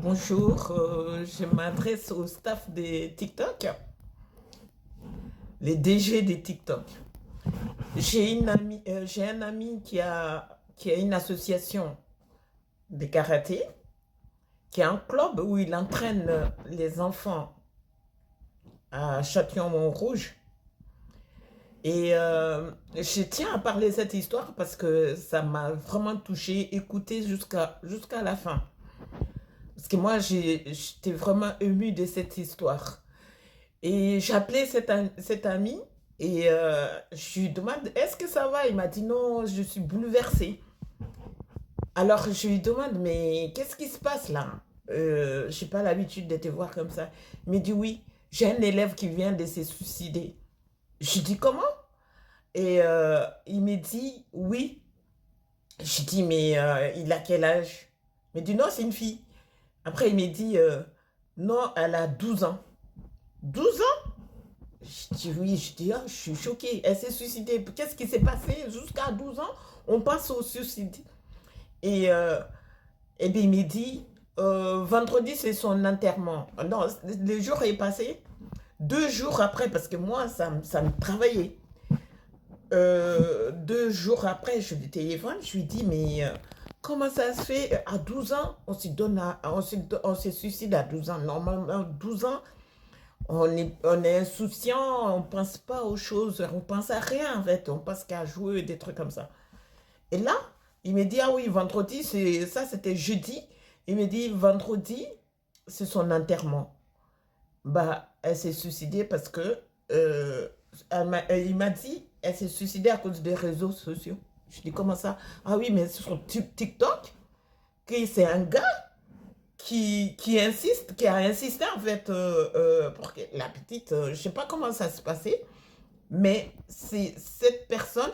Bonjour, je m'adresse au staff des TikTok, les DG des TikTok. J'ai un ami qui a une association de karaté, qui a un club où il entraîne les enfants à Châtillon-Montrouge. Et je tiens à parler de cette histoire parce que ça m'a vraiment touchée, écoutée jusqu'à la fin. Parce que moi, j'étais vraiment émue de cette histoire. Et j'ai appelé cet ami et je lui demande, est-ce que ça va? Il m'a dit non, je suis bouleversée. Alors je lui demande, mais qu'est-ce qui se passe là? Je n'ai pas l'habitude de te voir comme ça. Il me dit oui, j'ai un élève qui vient de se suicider. Je lui dis comment? Et il me dit oui. Je dis mais il a quel âge? Il me dit non, c'est une fille. Après il me dit non, elle a 12 ans. 12 ans. Je dis oui, je dis, ah, je suis choquée. Elle s'est suicidée. Qu'est-ce qui s'est passé jusqu'à 12 ans? On passe au suicide. Et, et bien, il me dit, vendredi, c'est son enterrement. Non, le jour est passé. 2 jours après, parce que moi, ça me travaillait. 2 jours après, je lui téléphone, je lui dis, mais comment ça se fait à 12 ans, on se suicide à 12 ans. Normalement, 12 ans, on est insouciant, on pense pas aux choses, on pense à rien en fait, on pense qu'à jouer, des trucs comme ça. Et là, il me dit, ah oui, vendredi, ça c'était jeudi. Il me dit, vendredi, c'est son enterrement. Bah, elle s'est suicidée parce que, il m'a dit, elle s'est suicidée à cause des réseaux sociaux. Je dis, comment ça? Ah oui, mais sur TikTok, que c'est un gars qui a insisté en fait pour que la petite, je sais pas comment ça se passait, mais cette personne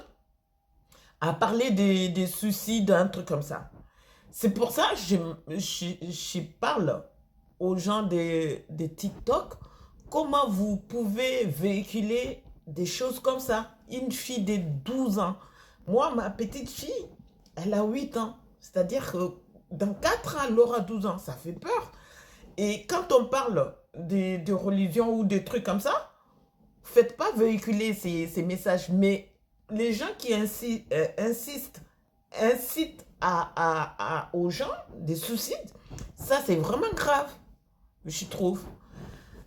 a parlé des suicides, un truc comme ça. C'est pour ça que je parle aux gens des TikTok, comment vous pouvez véhiculer des choses comme ça. Une fille de 12 ans. Moi, ma petite fille, elle a 8 ans. C'est-à-dire que dans 4 ans, elle aura 12 ans. Ça fait peur. Et quand on parle de religion ou de trucs comme ça, faites pas véhiculer ces messages. Mais les gens qui incitent aux gens des suicides, ça c'est vraiment grave, je trouve.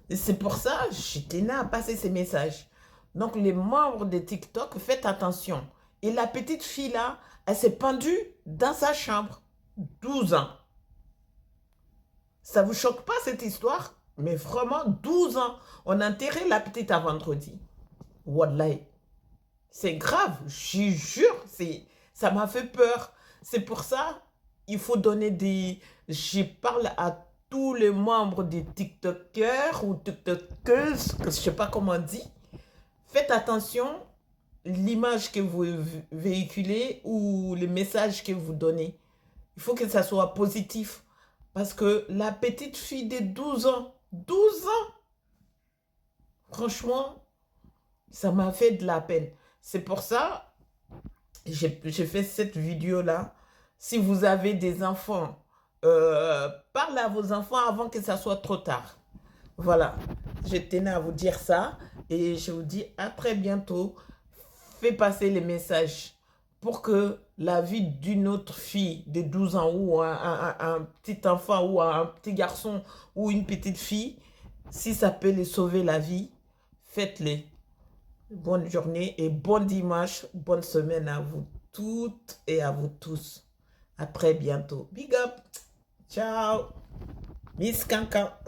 Et c'est pour ça que je tenais à passer ces messages. Donc les membres de TikTok, faites attention. Et la petite fille là, elle s'est pendue dans sa chambre. 12 ans. Ça vous choque pas cette histoire? Mais vraiment, 12 ans. On a enterré la petite à vendredi. Wallahi. C'est grave, je jure. Ça m'a fait peur. C'est pour ça, il faut donner des... Je parle à tous les membres des TikTokers ou TikTokeuses, que je ne sais pas comment on dit. Faites attention, l'image que vous véhiculez ou les messages que vous donnez. Il faut que ça soit positif. Parce que la petite fille de 12 ans, 12 ans, franchement, ça m'a fait de la peine. C'est pour ça que j'ai fait cette vidéo-là. Si vous avez des enfants, parlez à vos enfants avant que ça soit trop tard. Voilà, je tenais à vous dire ça et je vous dis à très bientôt. Fais passer les messages pour que la vie d'une autre fille de 12 ans ou un petit enfant ou un petit garçon ou une petite fille, si ça peut les sauver la vie, faites-les. Bonne journée et bon dimanche, bonne semaine à vous toutes et à vous tous. À très bientôt. Big up. Ciao. Miss Kanka.